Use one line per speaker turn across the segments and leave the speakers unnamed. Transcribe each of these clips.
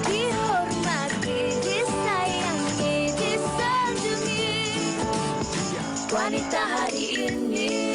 Dihormati, disayangi, disanjungi wanita hari ini.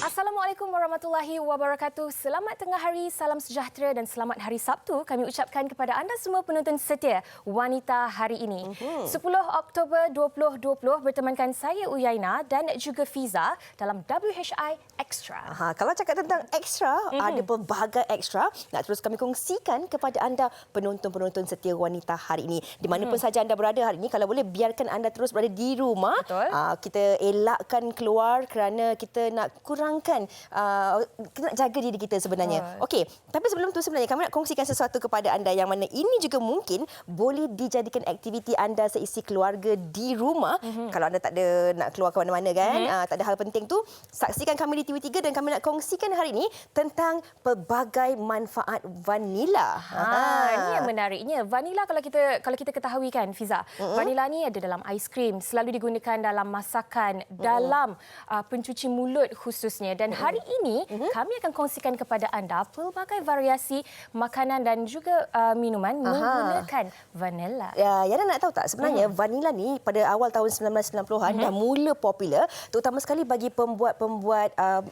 Assalamualaikum warahmatullahi wabarakatuh. Selamat tengah hari, salam sejahtera dan selamat hari Sabtu kami ucapkan kepada anda semua penonton setia Wanita Hari Ini. 10 Oktober 2020 bertemankan saya Uyaina dan juga Fiza dalam WHI Extra.
Kalau cakap tentang ekstra, ada pelbagai ekstra nak terus kami kongsikan kepada anda penonton-penonton setia Wanita Hari Ini. Di mana pun saja anda berada hari ini, kalau boleh biarkan anda terus berada di rumah.
Betul.
Kita elakkan keluar kerana kita nak kurangkan, kita nak jaga diri kita sebenarnya. Okey, tapi sebelum tu sebenarnya kami nak kongsikan sesuatu kepada anda yang mana ini juga mungkin boleh dijadikan aktiviti anda seisi keluarga di rumah. Kalau anda tak ada nak keluar ke mana-mana kan, tak ada hal penting tu, saksikan kami di TV3 dan kami nak kongsikan hari ini tentang pelbagai manfaat vanila.
Ini yang menariknya. Vanila kalau kita ketahui kan Fiza, vanila ni ada dalam aiskrim, selalu digunakan dalam masakan, dalam pencuci mulut khususnya. Dan hari ini kami akan kongsikan kepada anda pelbagai variasi makanan dan juga minuman menggunakan vanila.
Ya, Yana nak tahu tak sebenarnya vanila ni pada awal tahun 1990-an dah mula popular, terutama sekali bagi pembuat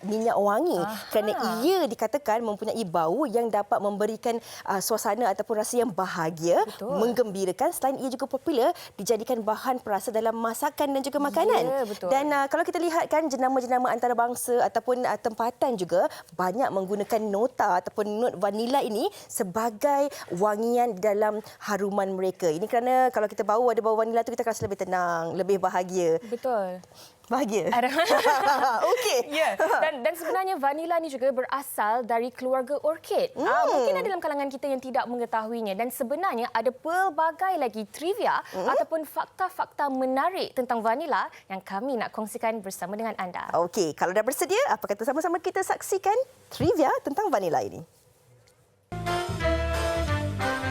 minyak wangi, kerana ia dikatakan mempunyai bau yang dapat memberikan suasana ataupun rasa yang bahagia, menggembirakan. Selain ia juga popular dijadikan bahan perasa dalam masakan dan juga makanan.
Ya, betul.
Dan kalau kita lihat kan jenama-jenama antarabangsa ataupun tempatan juga banyak menggunakan nota ataupun not vanila ini sebagai wangian dalam haruman mereka. Ini kerana kalau kita ada bau vanila tu kita rasa lebih tenang, lebih bahagia.
Betul.
Bahagia. Okey.
Ya. Dan sebenarnya vanila ni juga berasal dari keluarga orkid. Mungkin ada dalam kalangan kita yang tidak mengetahuinya, dan sebenarnya ada pelbagai lagi trivia ataupun fakta-fakta menarik tentang vanila yang kami nak kongsikan bersama dengan anda.
Okey, kalau dah bersedia, apa kata sama-sama kita saksikan trivia tentang vanila ini.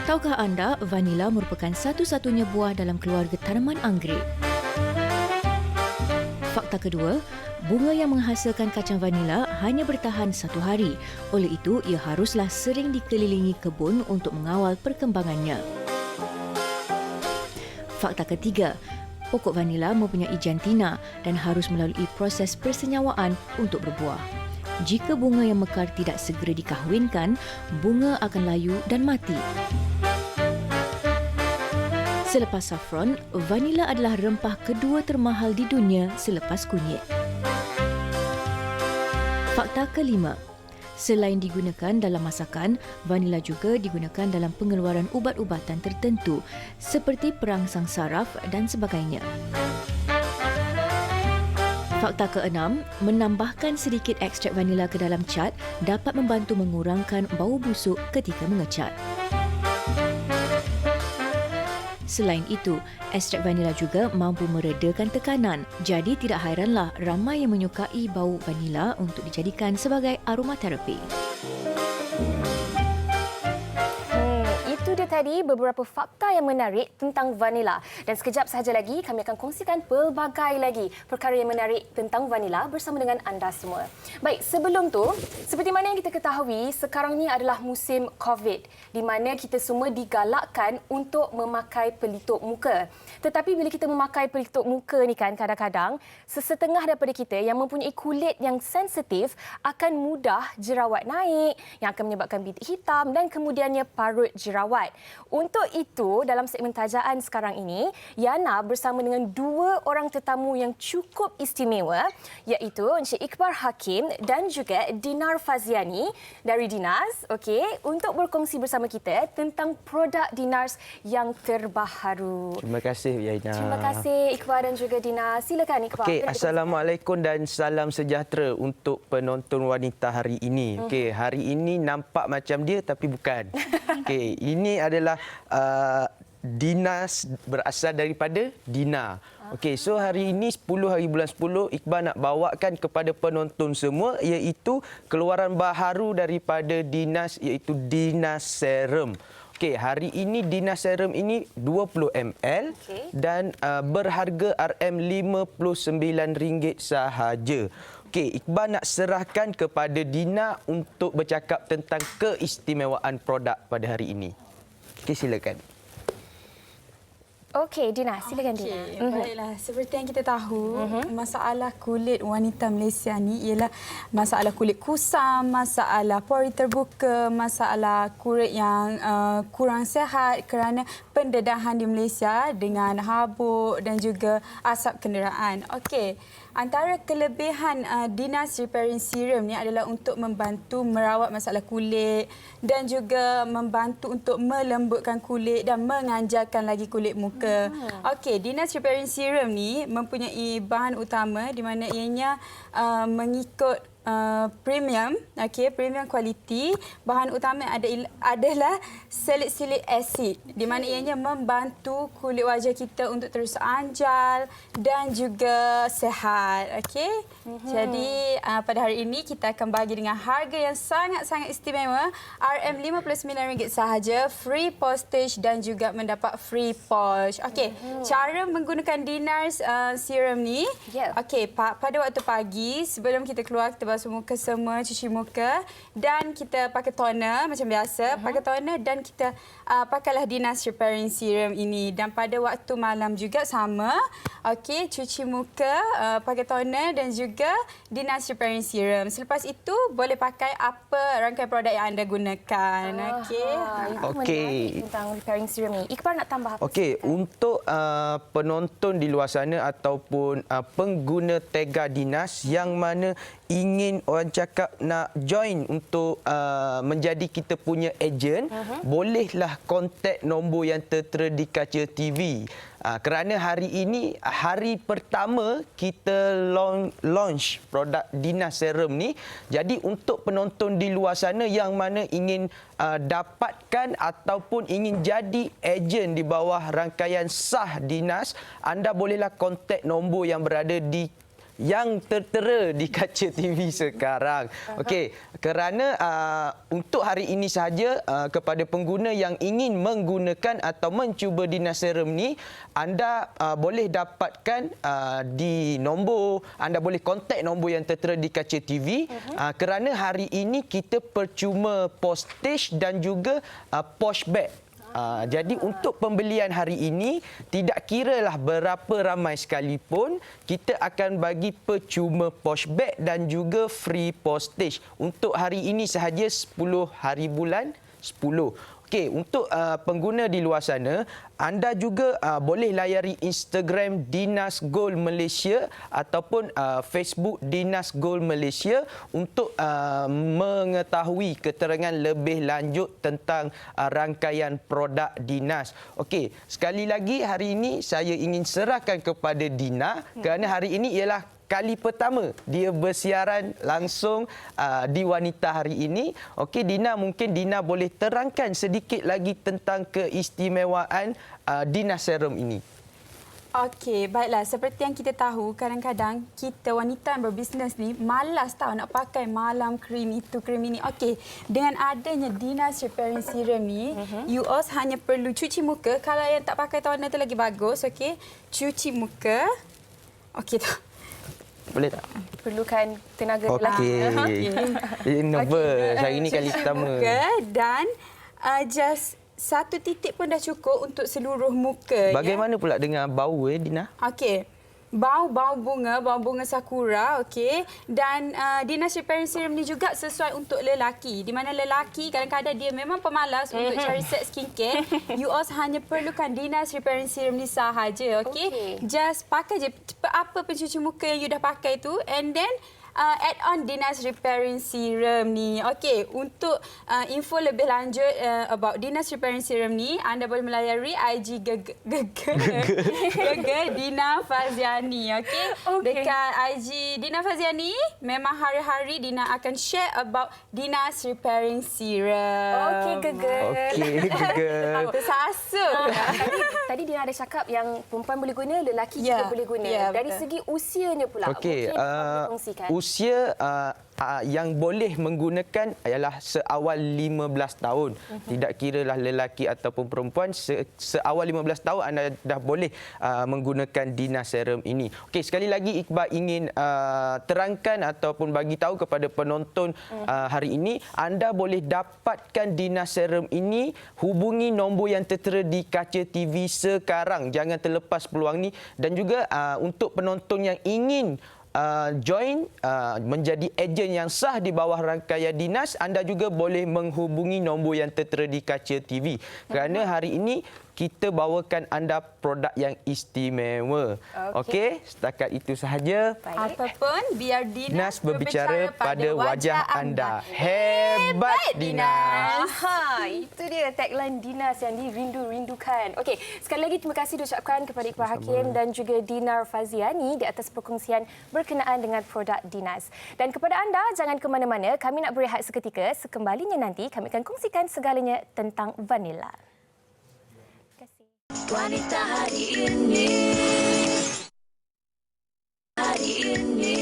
Tahukah anda vanila merupakan satu-satunya buah dalam keluarga tanaman anggrek? Fakta kedua, bunga yang menghasilkan kacang vanila hanya bertahan 1 hari. Oleh itu, ia haruslah sering dikelilingi kebun untuk mengawal perkembangannya. Fakta ketiga, pokok vanila mempunyai jantina dan harus melalui proses persenyawaan untuk berbuah. Jika bunga yang mekar tidak segera dikahwinkan, bunga akan layu dan mati. Selepas saffron, vanila adalah rempah kedua termahal di dunia selepas kunyit. Fakta kelima, selain digunakan dalam masakan, vanila juga digunakan dalam pengeluaran ubat-ubatan tertentu seperti perangsang saraf dan sebagainya. Fakta keenam, menambahkan sedikit ekstrak vanila ke dalam cat dapat membantu mengurangkan bau busuk ketika mengecat. Selain itu, ekstrak vanila juga mampu meredakan tekanan. Jadi tidak hairanlah ramai yang menyukai bau vanila untuk dijadikan sebagai aromaterapi.
Itu dia tadi beberapa fakta yang menarik tentang vanila. Dan sekejap sahaja lagi kami akan kongsikan pelbagai lagi perkara yang menarik tentang vanila bersama dengan anda semua. Baik, sebelum tu, seperti mana yang kita ketahui, sekarang ni adalah musim COVID di mana kita semua digalakkan untuk memakai pelitup muka. Tetapi bila kita memakai pelitup muka ni kan, kadang-kadang sesetengah daripada kita yang mempunyai kulit yang sensitif akan mudah jerawat naik yang akan menyebabkan bintik hitam dan kemudiannya parut jerawat. Untuk itu, dalam segmen tajaan sekarang ini, Yana bersama dengan 2 orang tetamu yang cukup istimewa, iaitu Encik Iqbar Hakim dan juga Dinar Faziani dari Dinars, untuk berkongsi bersama kita tentang produk Dinars yang terbaharu.
Terima kasih, Yaina.
Terima kasih Iqbar dan juga Dinar. Silakan Iqbar.
Okey, Assalamualaikum dan salam sejahtera untuk penonton wanita hari ini. Okey, hari ini nampak macam dia tapi bukan. Okey, ini adalah Dinars berasal daripada Dina. Okey, so hari ini 10 hari bulan 10 Iqbal nak bawakan kepada penonton semua iaitu keluaran baharu daripada Dinars iaitu Dinars Serum. Okey, hari ini Dinars Serum ini 20 ml dan berharga RM59 sahaja. Okey, Iqbal nak serahkan kepada Dina untuk bercakap tentang keistimewaan produk pada hari ini. Okey, silakan.
Okey, Dina, silakan Dina.
Okey, baiklah. Seperti yang kita tahu, masalah kulit wanita Malaysia ni ialah masalah kulit kusam, masalah pori terbuka, masalah kulit yang kurang sihat kerana pendedahan di Malaysia dengan habuk dan juga asap kenderaan. Okey. Antara kelebihan Dinas Repairing Serum ni adalah untuk membantu merawat masalah kulit dan juga membantu untuk melembutkan kulit dan menganjarkan lagi kulit muka. Okey, Dinas Repairing Serum ni mempunyai bahan utama di mana ianya mengikut premium, premium kualiti. Bahan utama adalah salicylic acid di mana ianya membantu kulit wajah kita untuk terus anjal dan juga sihat. Jadi pada hari ini kita akan bagi dengan harga yang sangat-sangat istimewa, RM59 sahaja, free postage dan juga mendapat free polish. Cara menggunakan Dinas serum ni, pada waktu pagi sebelum kita keluar, kita basuh muka semua, cuci muka dan kita pakai toner macam biasa, pakai toner dan kita pakailah Dinas Repairing Serum ini. Dan pada waktu malam juga sama, cuci muka, pakai toner dan juga Dinas Repairing Serum. Selepas itu boleh pakai apa rangkaian produk yang anda gunakan.
Okey. Tentang repairing serum ni. Iqbal nak tambah apa?
Okey, untuk penonton di luar sana ataupun pengguna Tega Dinas yang mana ingin orang cakap nak join untuk menjadi kita punya ejen, bolehlah kontak nombor yang tertera di kaca TV. Kerana hari ini hari pertama kita launch produk Dinas Serum ni. Jadi untuk penonton di luar sana yang mana ingin dapatkan ataupun ingin jadi ejen di bawah rangkaian sah Dinas, anda bolehlah kontak nombor yang berada di yang tertera di kaca TV sekarang. Okey, kerana untuk hari ini sahaja kepada pengguna yang ingin menggunakan atau mencuba Dinas Serum ni, anda boleh dapatkan di nombor, anda boleh kontak nombor yang tertera di kaca TV kerana hari ini kita percuma postage dan juga pushback. Jadi untuk pembelian hari ini, tidak kiralah berapa ramai sekalipun, kita akan bagi percuma pushback dan juga free postage. Untuk hari ini sahaja 10 hari bulan 10. Okey, untuk pengguna di luar sana, anda juga boleh layari Instagram Dinas Gold Malaysia ataupun Facebook Dinas Gold Malaysia untuk mengetahui keterangan lebih lanjut tentang rangkaian produk Dinas. Okey, sekali lagi hari ini saya ingin serahkan kepada Dina kerana hari ini ialah kali pertama dia bersiaran langsung di Wanita hari ini. Okey, Dina, mungkin Dina boleh terangkan sedikit lagi tentang keistimewaan Dinas Serum ini.
Okey, baiklah. Seperti yang kita tahu, kadang-kadang kita wanita yang berbisnes ni malas tahu nak pakai malam krim itu, krim ini. Okey, dengan adanya Dinas Repairing Serum ni, you all hanya perlu cuci muka. Kalau yang tak pakai toner tu lagi bagus, okey. Cuci muka. Okey tak?
Boleh tak?
Perlukan tenaga
Okey. Nervous. Hari ini kali pertama.
Dan just satu titik pun dah cukup untuk seluruh muka.
Bagaimana pula dengan bau, Dina?
Okey. Bau bunga sakura, okey. Dan Dinas Repairing Serum ni juga sesuai untuk lelaki. Di mana lelaki kadang-kadang dia memang pemalas untuk cari set skincare. You all hanya perlukan Dinas Repairing Serum ni sahaja, okey. Just pakai je apa pencuci muka yang you dah pakai tu, and then add on Dinas Repairing Serum ni. Okey, untuk info lebih lanjut about Dinas Repairing Serum ni, anda boleh melayari IG Gege Dina Faziani. Okey, dekat IG Dina Faziani, memang hari-hari Dina akan share about Dinas Repairing Serum.
Okey, Gege.
Okey, Gege.
Tersasuk.
Tadi Dina ada cakap yang perempuan boleh guna, lelaki juga boleh guna. Dari segi usianya pula,
Okey,
mungkin dikongsikan.
usia yang boleh menggunakan ialah seawal 15 tahun. Tidak kiralah lelaki ataupun perempuan, seawal 15 tahun anda dah boleh menggunakan Dina Serum ini. Okey, sekali lagi Iqbal ingin terangkan ataupun bagi tahu kepada penonton hari ini, anda boleh dapatkan Dina Serum ini, hubungi nombor yang tertera di kaca TV sekarang. Jangan terlepas peluang ni. Dan juga untuk penonton yang ingin join menjadi ejen yang sah di bawah rangkaian dinas, anda juga boleh menghubungi nombor yang tertera di kaca TV. Kerana hari ini kita bawakan anda produk yang istimewa. Okey, setakat itu sahaja.
Ataupun biar
Dinas
Dinas
berbicara pada wajah anda. Hebat Dinas!
Aha, itu dia tagline Dinas yang dirindu-rindukan. Okey, sekali lagi terima kasih diucapkan kepada Iqbal Hakim dan juga Dinar Faziani di atas perkongsian berkenaan dengan produk Dinas. Dan kepada anda, jangan ke mana-mana, kami nak berehat seketika. Sekembalinya nanti, kami akan kongsikan segalanya tentang vanila.
Wanita hari ini. Hari ini.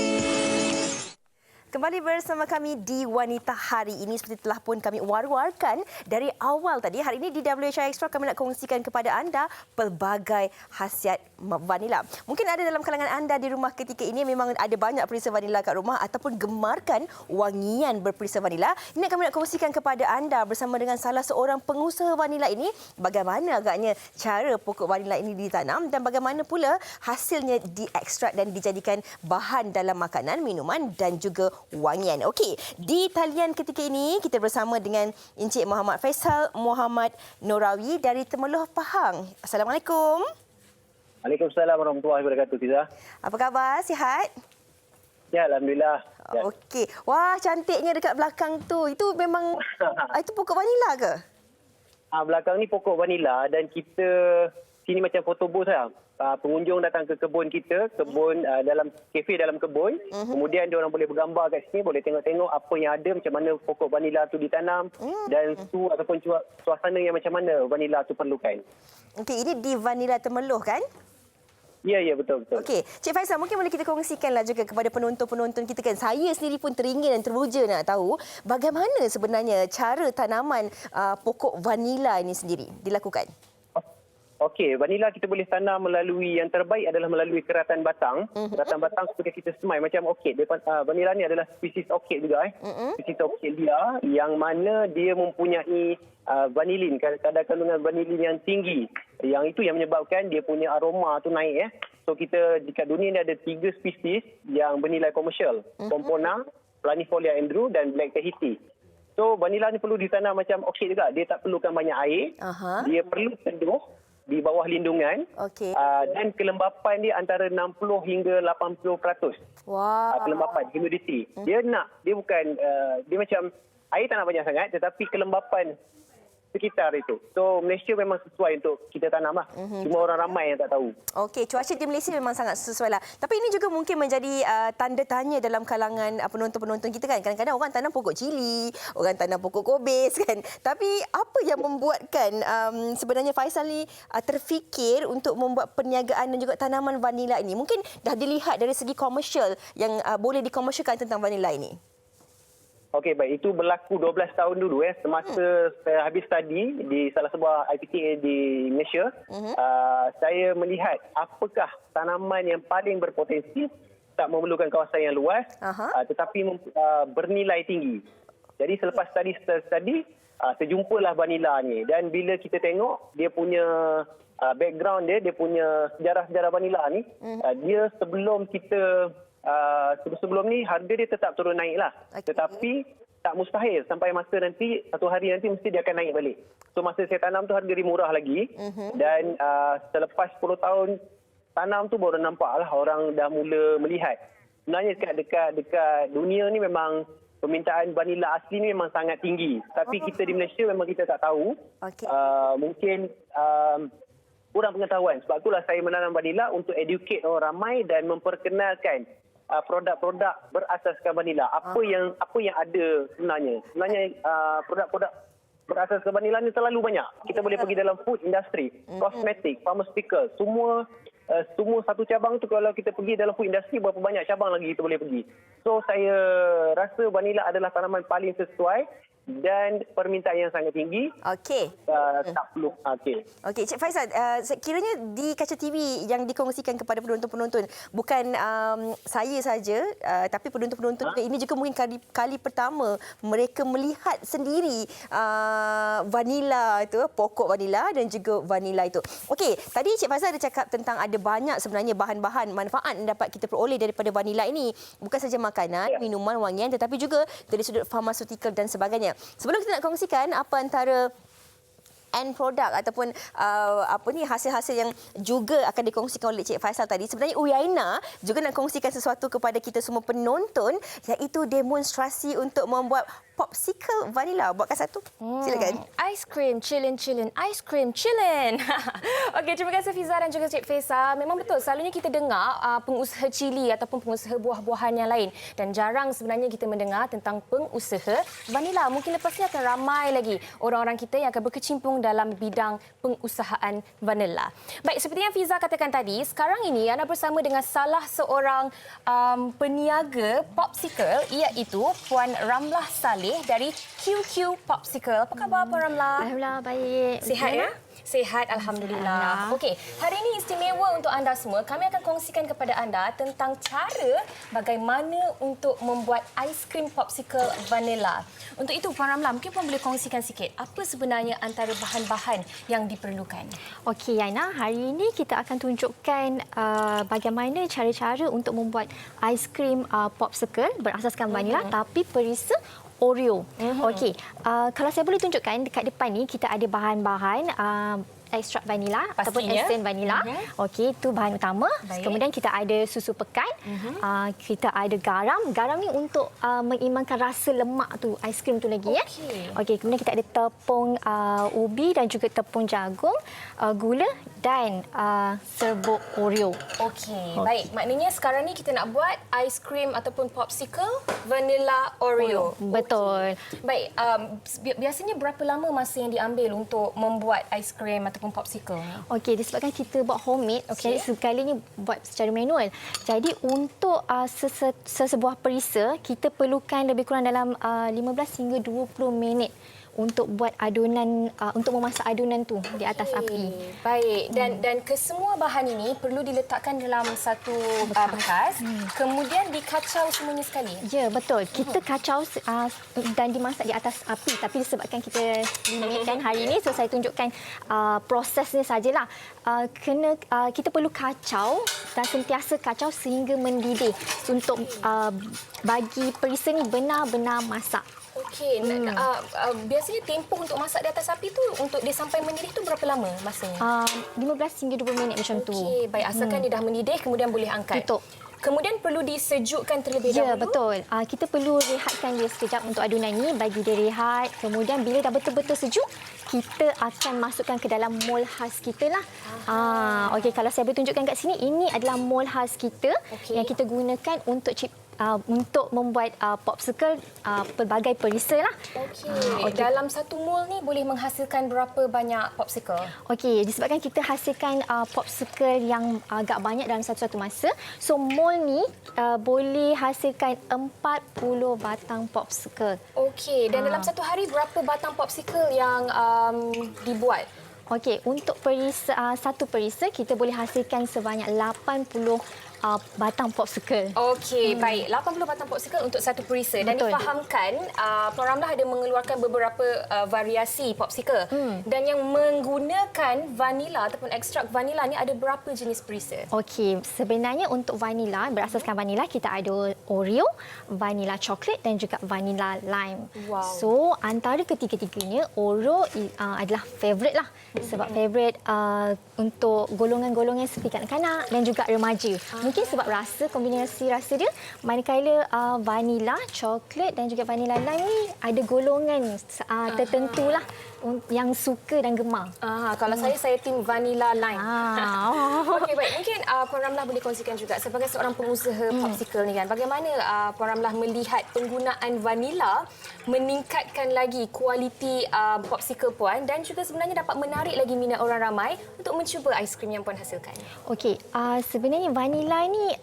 Kembali bersama kami di Wanita Hari ini, seperti telah pun kami war-warkan dari awal tadi. Hari ini di WHI Extra kami nak kongsikan kepada anda pelbagai khasiat vanila. Mungkin ada dalam kalangan anda di rumah ketika ini memang ada banyak perisa vanila kat rumah ataupun gemarkan wangian berperisa vanila. Ini kami nak kongsikan kepada anda bersama dengan salah seorang pengusaha vanila ini, bagaimana agaknya cara pokok vanila ini ditanam dan bagaimana pula hasilnya diekstrak dan dijadikan bahan dalam makanan, minuman dan juga wangian. Okey, di talian ketika ini kita bersama dengan Encik Muhammad Faisal Muhammad Norawi dari Temeloh Pahang. Assalamualaikum.
Waalaikumsalam warahmatullahi wabarakatuh, Fiza.
Apa khabar? Sihat?
Ya, alhamdulillah. Ya.
Okey. Wah, cantiknya dekat belakang tu. Itu memang itu pokok vanila ke?
Belakang ni pokok vanila dan kita sini macam foto booth lah. Pengunjung datang ke kebun kita, kebun dalam kafe dalam kebun. Kemudian dia orang boleh bergambar kat sini, boleh tengok-tengok apa yang ada, macam mana pokok vanila tu ditanam dan su ataupun suasana yang macam mana vanila tu perlukan.
Okey, ini di Vanila Temeloh kan?
Ya, betul.
Okey, Cik Faisal, mungkin boleh kita kongsikanlah juga kepada penonton-penonton kita kan. Saya sendiri pun teringin dan teruja nak tahu bagaimana sebenarnya cara tanaman pokok vanila ini sendiri dilakukan.
Okey, vanila kita boleh tanam melalui, yang terbaik adalah melalui keratan batang. Keratan batang seperti kita semai macam orkid. Vanila ni adalah spesies orkid juga. Spesies orkid dia yang mana dia mempunyai vanilin, kadar kandungan vanilin yang tinggi. Yang itu yang menyebabkan dia punya aroma tu naik. So kita dekat dunia ni ada 3 spesies yang bernilai komersial. Pompona, Planifolia Andrew dan Black Tahiti. So vanila ni perlu ditanam macam orkid juga. Dia tak perlukan banyak air. Dia perlu teduh di bawah lindungan. Dan kelembapan dia antara 60 hingga 80%. Kelembapan, humidity. Dia bukan, dia macam air tak nak banyak sangat tetapi kelembapan sekitar itu. So Malaysia memang sesuai untuk kita tanam lah. Cuma orang ramai yang tak tahu.
Okey, cuaca di Malaysia memang sangat sesuai lah. Tapi ini juga mungkin menjadi tanda tanya dalam kalangan penonton-penonton kita kan. Kadang-kadang orang tanam pokok cili, orang tanam pokok kobis kan. Tapi apa yang membuatkan sebenarnya Faisal ni terfikir untuk membuat perniagaan dan juga tanaman vanila ini? Mungkin dah dilihat dari segi komersial yang boleh dikomersialkan tentang vanila ini.
Okey, baik. Itu berlaku 12 tahun dulu. Semasa saya habis study di salah sebuah IPTA di Malaysia, saya melihat apakah tanaman yang paling berpotensi, tak memerlukan kawasan yang luas, tetapi bernilai tinggi. Jadi selepas study, terjumpalah vanila ni. Dan bila kita tengok dia punya background dia punya sejarah-sejarah vanila ni, dia sebelum ni harga dia tetap turun naik lah. Tetapi tak mustahil sampai masa nanti, satu hari nanti mesti dia akan naik balik. So masa saya tanam tu harga dia murah lagi. Dan selepas 10 tahun tanam tu baru nampak lah orang dah mula melihat. Sebenarnya dekat dunia ni memang permintaan vanila asli ni memang sangat tinggi. Tapi kita di Malaysia memang kita tak tahu. Mungkin kurang pengetahuan. Sebab itulah saya menanam vanila untuk educate orang ramai dan memperkenalkan produk-produk berasaskan vanila. Apa yang ada sebenarnya. Sebenarnya produk-produk berasaskan vanila ni terlalu banyak. Kita boleh pergi dalam food industry, cosmetic, pharmaceutical, semua semua satu cabang tu kalau kita pergi dalam food industry, berapa banyak cabang lagi kita boleh pergi. So saya rasa vanila adalah tanaman paling sesuai dan permintaan yang sangat tinggi.
Okey.
Tak perlu. Okey.
Okey, Cik Faizal, kiranya di kaca TV yang dikongsikan kepada penonton-penonton, bukan saya saja, tapi penonton-penonton ini juga mungkin kali pertama mereka melihat sendiri vanila itu, pokok vanila dan juga vanila itu. Okey, tadi Cik Faizal ada cakap tentang ada banyak sebenarnya bahan-bahan manfaat yang dapat kita peroleh daripada vanila ini. Bukan saja makanan, minuman, wangian, tetapi juga dari sudut farmaseutical dan sebagainya. Sebelum kita nak kongsikan apa antara end product ataupun hasil-hasil yang juga akan dikongsikan oleh Cik Faizal tadi, sebenarnya Uyaina juga nak kongsikan sesuatu kepada kita semua penonton, iaitu demonstrasi untuk membuat popsicle vanila. Buatkan satu. Silakan.
Ice cream chillin. Ice cream chillin. Okey, terima kasih Fiza dan juga Cik Faizal. Memang betul, selalunya kita dengar pengusaha cili ataupun pengusaha buah-buahan yang lain, dan jarang sebenarnya kita mendengar tentang pengusaha vanila. Mungkin lepas ini akan ramai lagi orang-orang kita yang akan berkecimpung dalam bidang pengusahaan vanila. Baik, seperti yang Fiza katakan tadi, sekarang ini anda bersama dengan salah seorang peniaga popsicle, iaitu Puan Ramlah Saleh dari QQ Popsicle. Apa khabar Puan Ramlah?
Alhamdulillah, baik.
Sihat ya? Sihat, Alhamdulillah. Okey, hari ini istimewa untuk anda semua. Kami akan kongsikan kepada anda tentang cara bagaimana untuk membuat aiskrim popsicle vanila. Untuk itu, Puan Ramlah, mungkin Puan boleh kongsikan sikit apa sebenarnya antara bahan-bahan yang diperlukan.
Okey, Yana, hari ini kita akan tunjukkan bagaimana cara-cara untuk membuat aiskrim popsicle berasaskan vanila tapi perisa Oreo. Okey, kalau saya boleh tunjukkan dekat depan ni kita ada bahan-bahan ekstrak vanila ataupun esen vanila. Okey, itu bahan utama.
Baik.
Kemudian kita ada susu pekat. Kita ada garam. Garam ni untuk mengimbangkan rasa lemak tu aiskrim tu lagi ya. Okey, kemudian kita ada tepung ubi dan juga tepung jagung, gula dan serbuk Oreo.
Okey, baik. Maknanya sekarang ni kita nak buat aiskrim ataupun popsicle vanilla Oreo.
Betul.
Baik, biasanya berapa lama masa yang diambil untuk membuat aiskrim ataupun popsicle ni?
Okey, disebabkan kita buat homemade, jadi sekalinya buat secara manual. Jadi untuk sesebuah perisa, kita perlukan lebih kurang dalam 15 hingga 20 minit untuk buat adunan, untuk memasak adunan tu di atas api.
Baik, dan kesemua bahan ini perlu diletakkan dalam satu bekas, kemudian dikacau semuanya sekali.
Ya, betul. Kita kacau dan dimasak di atas api, tapi disebabkan kita limitkan hari ini, so saya tunjukkan prosesnya sajalah. Kita perlu kacau dan sentiasa kacau sehingga mendidih untuk bagi perisa ni benar-benar masak.
Okey, biasanya tempoh untuk masak di atas api tu untuk dia sampai mendidih tu berapa lama masanya?
15 hingga 20 minit macam tu.
Okey, baik, asalkan dia dah mendidih kemudian boleh angkat.
Tutup.
Kemudian perlu disejukkan terlebih dahulu.
Ya, betul. Kita perlu rehatkan dia sekejap untuk adunan ni, bagi dia rehat. Kemudian bila dah betul-betul sejuk, kita akan masukkan ke dalam mold khas kita lah. Okey, kalau saya boleh tunjukkan kat sini, ini adalah mold khas kita yang kita gunakan untuk membuat popsicle pelbagai perisa lah.
Okey. Dalam satu mold ni boleh menghasilkan berapa banyak popsicle?
Okey, disebabkan kita hasilkan popsicle yang agak banyak dalam satu-satu masa, so mold ni boleh hasilkan 40 batang popsicle.
Okey, dan dalam satu hari berapa batang popsicle yang dibuat?
Okey, untuk satu perisa kita boleh hasilkan sebanyak 80 batang popsicle.
Okey, baik. 80 batang popsicle untuk satu perisa. Dan
Betul.
difahamkan Puan Ramlah ada mengeluarkan beberapa variasi popsicle. Dan yang menggunakan vanila ataupun ekstrak vanila ni ada berapa jenis perisa?
Okey, sebenarnya untuk vanila, berasaskan vanila, kita ada Oreo, vanila coklat dan juga vanila lime.
Wow.
So, antara ketiga-tiganya, Oreo adalah favourite lah. Sebab favourite untuk golongan-golongan seperti kanak-kanak dan juga remaja. mungkin sebab rasa, kombinasi rasa dia, manakala vanila, coklat dan juga vanila lime ni ada golongan tertentulah yang suka dan gemar.
Kalau saya tim vanilla lime. Okey, baik. Mungkin Puan Ramlah boleh kongsikan juga sebagai seorang pengusaha popsicle ni kan, bagaimana Puan Ramlah melihat penggunaan vanilla meningkatkan lagi kualiti popsicle Puan dan juga sebenarnya dapat menarik lagi minat orang ramai untuk mencuba aiskrim yang Puan hasilkan.
Okey, sebenarnya vanila ni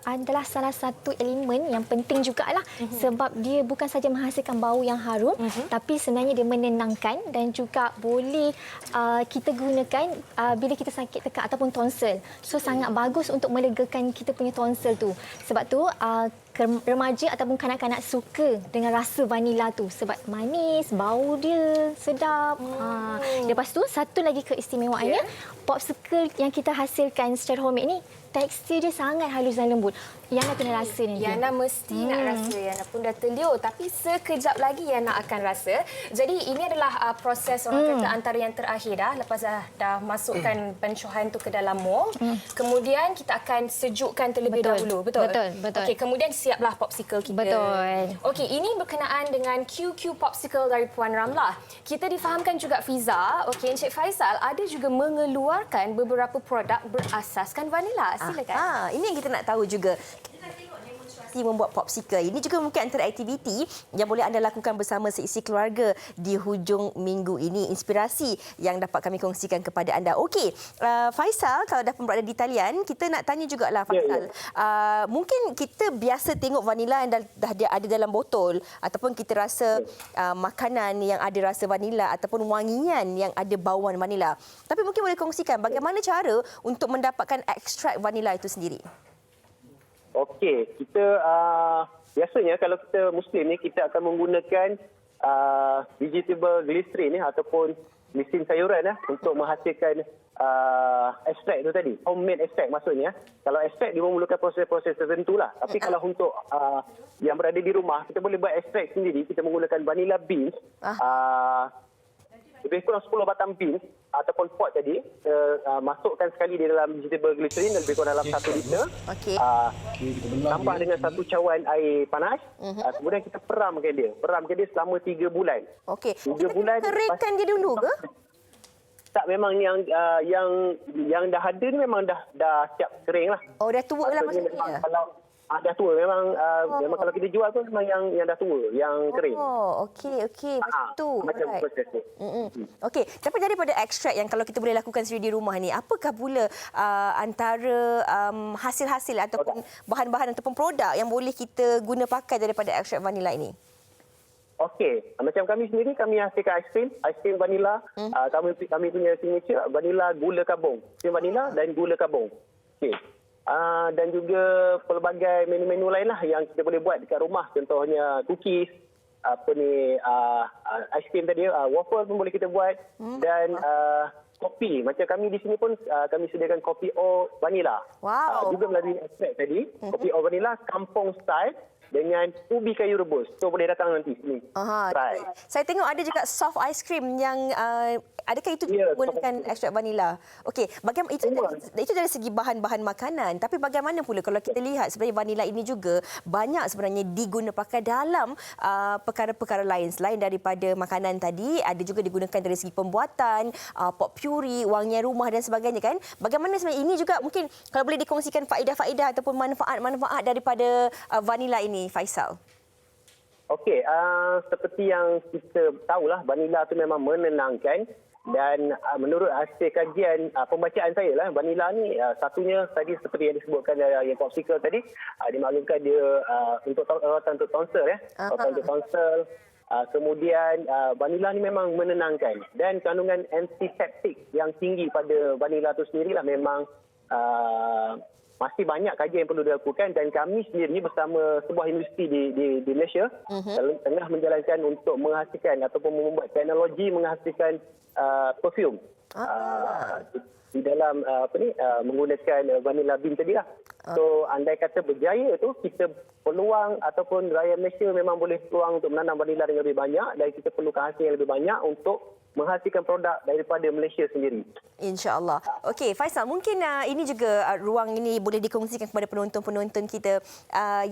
adalah salah satu elemen yang penting jugalah sebab dia bukan saja menghasilkan bau yang harum tapi sebenarnya dia menenangkan dan juga boleh kita gunakan bila kita sakit tekak ataupun tonsil. So sangat bagus untuk melegakan kita punya tonsil tu. Sebab tu remaja ataupun kanak-kanak suka dengan rasa vanila tu sebab manis, bau dia sedap. Lepas tu satu lagi keistimewaannya, popsicle yang kita hasilkan secara homemade ni tekstur dia sangat halus dan lembut. Yana kena rasa nanti.
Yana mesti nak rasa. Yana pun dah terliur. Tapi sekejap lagi Yana akan rasa. Jadi ini adalah proses orang kata antara yang terakhir dah. Lepas dah masukkan pencuhan tu ke dalam mold. Kemudian kita akan sejukkan terlebih dahulu. Betul?
Betul.
Okey, kemudian siaplah popsicle kita.
Betul.
Okey, ini berkenaan dengan QQ Popsicle dari Puan Ramlah. Kita difahamkan juga Fiza, Encik Faisal ada juga mengeluarkan beberapa produk berasaskan vanila. Silakan.
Ini yang kita nak tahu juga. Kita tengok demonstrasi membuat popsicle. Ini juga mungkin antara aktiviti yang boleh anda lakukan bersama seisi keluarga di hujung minggu ini. Inspirasi yang dapat kami kongsikan kepada anda. Okey, Faisal, kalau dah pun berada di talian, kita nak tanya jugalah Faisal. Mungkin kita biasa tengok vanila yang dah ada dalam botol ataupun kita rasa makanan yang ada rasa vanila ataupun wangian yang ada bauan vanila. Tapi mungkin boleh kongsikan bagaimana cara untuk mendapatkan ekstrak vanila itu sendiri?
Okey, kita biasanya kalau kita Muslim ni kita akan menggunakan vegetable glycerin ni ataupun mesin sayuran untuk menghasilkan ekstrak itu tadi. Homemade ekstrak maksudnya. Kalau ekstrak dia memerlukan proses-proses tertentu lah. Tapi kalau untuk yang berada di rumah, kita boleh buat ekstrak sendiri. Kita menggunakan vanilla beans. Lebih kurang 10 batang beans ataupun pot tadi, masukkan sekali di dalam vegetable glycerin lebih kurang dalam 1 liter.
Okey.
Tambah dengan 1 cawan air panas. Kemudian kita peramkan dia. Peramkan dia selama 3 bulan.
Okey.
3 bulan.
Keringkan dia dulu ke?
Tak, memang yang dah ada ni memang dah siap kering lah.
Oh, dah tua lah maksudnya.
Kalau dah tua memang kalau kita jual pun memang yang dah tua, yang kering.
Oh, okey. Macam tu.
Macam proses tu.
Okey, tapi daripada ekstrak yang kalau kita boleh lakukan sendiri di rumah ni, apakah pula antara hasil-hasil ataupun bahan-bahan ataupun produk yang boleh kita guna pakai daripada ekstrak vanila ini?
Okey, macam kami sendiri kami hasilkan aiskrim vanila. Kami punya signature vanila gula kabung. Aiskrim vanila dan gula kabung. Okey. Dan juga pelbagai menu-menu lain lah yang kita boleh buat dekat rumah. Contohnya cookies, aiskrim tadi, waffle pun boleh kita buat. Dan kopi. Macam kami di sini pun kami sediakan kopi O vanila.
Wow.
Juga melalui ekstrak tadi. Kopi O vanila kampung style dengan ubi kayu rebus. So boleh datang nanti sini. Try.
Saya tengok ada juga soft ice cream yang adakah itu menggunakan ekstrak vanila? Okey, bagaimana itu dari segi bahan-bahan makanan, tapi bagaimana pula kalau kita lihat sebenarnya vanila ini juga banyak sebenarnya diguna pakai dalam perkara-perkara lain selain daripada makanan tadi, ada juga digunakan dari segi pembuatan, pop puri, wangian rumah dan sebagainya kan? Bagaimana sebenarnya ini juga mungkin kalau boleh dikongsikan faedah-faedah ataupun manfaat-manfaat daripada vanila ini, Faisal?
Okey, seperti yang kita tahulah, vanila itu memang menenangkan dan menurut hasil kajian pembacaan saya lah, vanila ni satunya tadi seperti yang disebutkan yang popsicle tadi, dimaklumkan dia untuk rawatan untuk tonsil rawatan untuk tonsil. Kemudian vanila ni memang menenangkan dan kandungan antiseptik yang tinggi pada vanila itu sendirilah memang masih banyak kajian yang perlu dilakukan dan kami sendiri bersama sebuah industri di Malaysia tengah menjalankan untuk menghasilkan ataupun membuat teknologi menghasilkan perfume di dalam menggunakan vanilla bean tadi lah. So andai kata berjaya tu, kita peluang ataupun rakyat Malaysia memang boleh peluang untuk menanam vanilla dengan lebih banyak dan kita perlukan hasil yang lebih banyak untuk menghasilkan produk daripada Malaysia sendiri.
InsyaAllah. Okey, Faisal, mungkin ini juga ruang ini boleh dikongsikan kepada penonton-penonton kita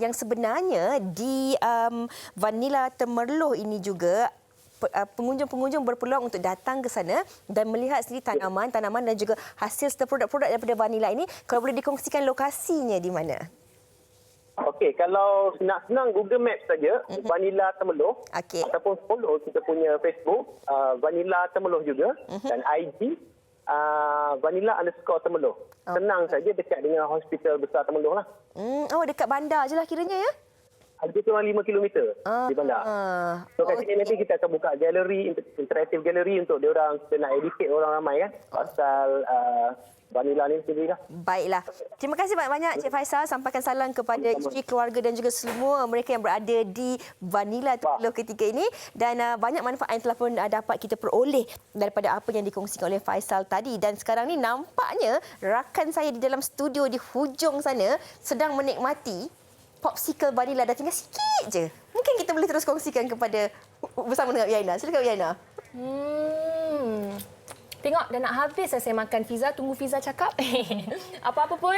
yang sebenarnya di Vanilla Temerloh ini juga pengunjung-pengunjung berpeluang untuk datang ke sana dan melihat sendiri tanaman-tanaman dan juga hasil serta produk-produk daripada vanila ini. Kalau boleh dikongsikan lokasinya di mana?
Okey, kalau nak senang Google Maps saja, Vanilla Temerloh.
Okey.
Ataupun follow kita punya Facebook, Vanilla Temerloh juga. Dan IG, Vanilla_Temerloh. Senang saja dekat dengan hospital besar Temerloh lah.
Oh, dekat bandar je lah kiranya ya?
Lebih kurang 5 km di bandar. So kat sini nanti kita akan buka galeri, interaktif galeri untuk diorang, kita nak educate orang ramai kan pasal vanila ni sendiri lah.
Baiklah. Terima kasih banyak-banyak Cik Faisal. Sampaikan salam kepada isteri, keluarga dan juga semua mereka yang berada di Vanilla Temerloh ketika ini. Dan banyak manfaat yang telah pun dapat kita peroleh daripada apa yang dikongsikan oleh Faisal tadi. Dan sekarang ni nampaknya rakan saya di dalam studio di hujung sana sedang menikmati popsicle vanila. Dah tinggal sikit je. Mungkin kita boleh terus kongsikan kepada bersama dengan Yaina. Silakan Yaina.
Tengok dah nak habis saya makan. Fiza, tunggu Fiza cakap. Apa-apa pun,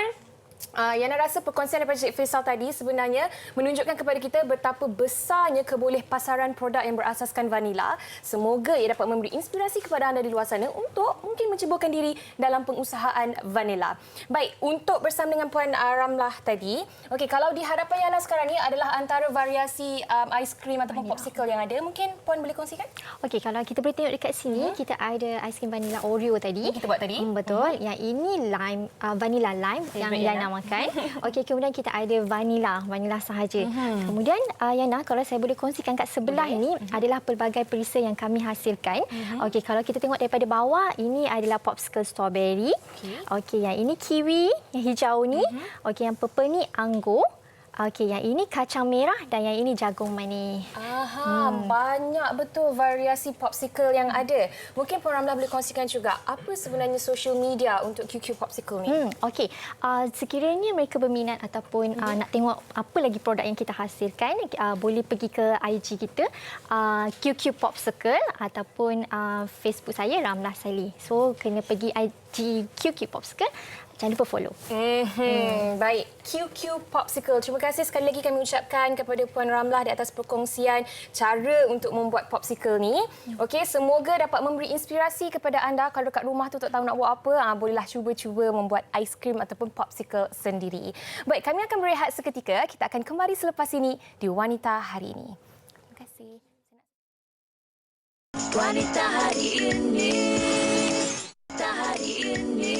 Yana rasa perkongsian daripada Cik Faisal tadi sebenarnya menunjukkan kepada kita betapa besarnya keboleh pasaran produk yang berasaskan vanila. Semoga ia dapat memberi inspirasi kepada anda di luar sana untuk mungkin menceburkan diri dalam pengusahaan vanila. Baik, untuk bersama dengan Puan Ramlah tadi, okey, kalau di hadapan Yana sekarang ni adalah antara variasi aiskrim ataupun popsicle yang ada, mungkin Puan boleh kongsikan?
Okey, kalau kita boleh tengok dekat sini, kita ada aiskrim vanila Oreo tadi.
Kita buat tadi.
Betul. Yang ini lime, vanila lime yang Yana makan. Okey, kemudian kita ada vanila sahaja. Kemudian Yana, kalau saya boleh kongsikan kat sebelah ini adalah pelbagai perisa yang kami hasilkan. Okey, kalau kita tengok daripada bawah, ini adalah popsicle strawberry. Okey, yang ini kiwi, yang hijau ni. Okey, yang purple ni anggur. Okey, yang ini kacang merah dan yang ini jagung manis.
Banyak betul variasi popsicle yang ada. Mungkin Puan Ramlah boleh kongsikan juga apa sebenarnya social media untuk QQ Popsicle ni?
Okey, sekiranya mereka berminat ataupun nak tengok apa lagi produk yang kita hasilkan, boleh pergi ke IG kita, QQ Popsicle ataupun Facebook saya, Ramlah Sali. So, kena pergi IG QQ Popsicle. Jangan lupa follow.
Baik, QQ Popsicle. Terima kasih sekali lagi kami ucapkan kepada Puan Ramlah di atas perkongsian cara untuk membuat popsicle ni. Okey, semoga dapat memberi inspirasi kepada anda kalau dekat rumah tu tak tahu nak buat apa, bolehlah cuba-cuba membuat aiskrim ataupun popsicle sendiri. Baik, kami akan berehat seketika. Kita akan kembali selepas ini di Wanita Hari Ini. Terima kasih.
Wanita Hari Ini. Wanita Hari Ini.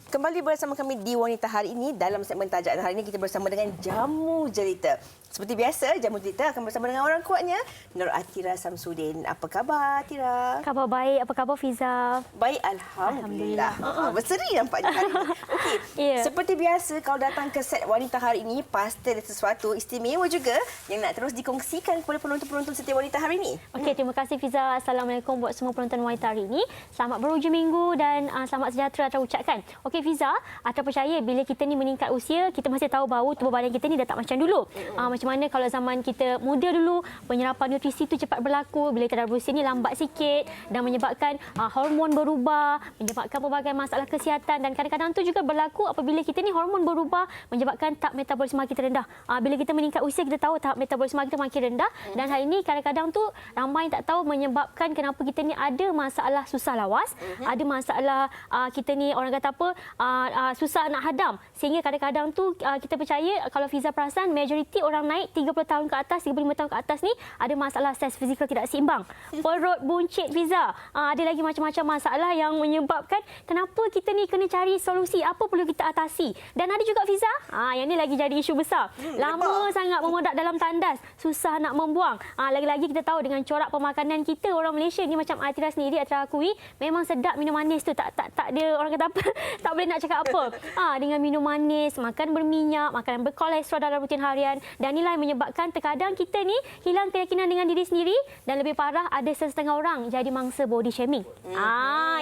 Kembali bersama kami di Wanita Hari Ini. Dalam segmen Tajuk hari ini kita bersama dengan Jamu Jelita. Seperti biasa, Jamu Jelita akan bersama dengan orang kuatnya, Nur Atira Samsudin. Apa khabar, Atira?
Khabar baik. Apa khabar, Fiza?
Baik, Alhamdulillah. Berseri nampaknya hari ini. Okey, seperti biasa kalau datang ke set Wanita Hari Ini, pasti ada sesuatu istimewa juga yang nak terus dikongsikan kepada penonton-penonton setia Wanita Hari Ini.
Okey, terima kasih Fiza. Assalamualaikum buat semua penonton Wanita Hari Ini. Selamat berhujung minggu dan selamat sejahtera saya ucapkan. Okey Fiza, anda percaya bila kita ni meningkat usia, kita masih tahu bahawa tubuh badan kita ni dah tak macam dulu. Macam mana kalau zaman kita muda dulu, penyerapan nutrisi itu cepat berlaku, bila kita dah berusia ni lambat sikit dan menyebabkan hormon berubah, menyebabkan pelbagai masalah kesihatan dan kadang-kadang tu juga berlaku apabila kita ni hormon berubah menyebabkan tahap metabolisme kita rendah. Bila kita meningkat usia, kita tahu tahap metabolisme kita makin rendah dan hari ini kadang-kadang tu ramai tak tahu menyebabkan kenapa kita ni ada masalah susah lawas, ada masalah kita ni orang kata apa, susah nak hadam, sehingga kadang-kadang tu kita percaya kalau Fiza perasan majoriti orang naik 30 tahun ke atas, 35 tahun ke atas ni ada masalah saiz fizikal tidak seimbang, perut buncit Fiza, ada lagi macam-macam masalah yang menyebabkan kenapa kita ni kena cari solusi apa perlu kita atasi. Dan ada juga Fiza, yang ni lagi jadi isu besar, lama sangat memodak dalam tandas, susah nak membuang. Lagi-lagi kita tahu dengan corak pemakanan kita orang Malaysia ni, macam Atira sendiri, Atira akui memang sedap minum manis tu, tak ada orang kata apa tak boleh nak cakap apa. Dengan minum manis, makan berminyak, makanan berkolesterol dalam rutin harian, dan inilah yang menyebabkan terkadang kita ni hilang keyakinan dengan diri sendiri, dan lebih parah ada setengah orang jadi mangsa body shaming.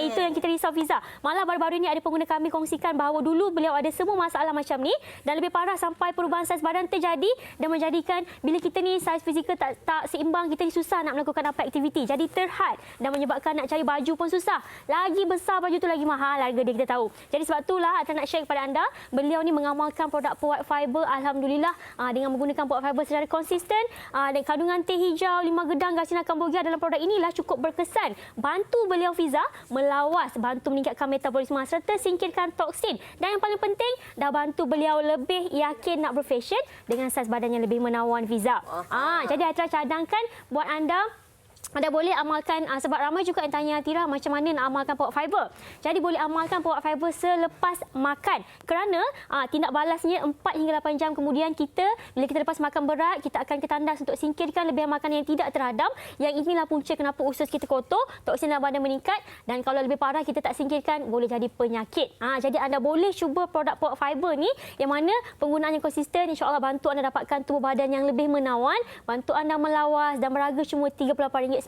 Itu yang kita risau, Fiza. Malah baru-baru ini ada pengguna kami kongsikan bahawa dulu beliau ada semua masalah macam ni, dan lebih parah sampai perubahan saiz badan terjadi dan menjadikan bila kita ni saiz fizikal tak seimbang, kita ni susah nak melakukan apa aktiviti, jadi terhad dan menyebabkan nak cari baju pun susah. Lagi besar baju tu lagi mahal harga dia, kita tahu. Jadi sebab itulah Ata nak share kepada anda, beliau ni mengamalkan produk White Fiber, alhamdulillah, dengan menggunakan White Fiber secara konsisten, dan kandungan teh hijau, 5 gedang gasina kambogia dalam produk inilah cukup berkesan. Bantu beliau, Fiza, melawas, bantu meningkatkan metabolisme serta singkirkan toksin, dan yang paling penting dah bantu beliau lebih yakin nak berfashion dengan saiz badan yang lebih menawan, Fiza. Jadi Ata cadangkan buat anda boleh amalkan, sebab ramai juga yang tanya, Tira, macam mana nak amalkan White Fiber. Jadi boleh amalkan White Fiber selepas makan. Kerana tindak balasnya 4 hingga 8 jam kemudian bila kita lepas makan berat, kita akan ke tandas untuk singkirkan lebihan makanan yang tidak teradam. Yang inilah punca kenapa usus kita kotor, toksin dalam badan meningkat, dan kalau lebih parah kita tak singkirkan, boleh jadi penyakit. Jadi anda boleh cuba produk White Fiber ni, yang mana penggunaan yang konsisten, insya-Allah bantu anda dapatkan tubuh badan yang lebih menawan, bantu anda melawas, dan berharga cuma RM38.90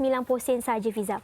saja, Fiza.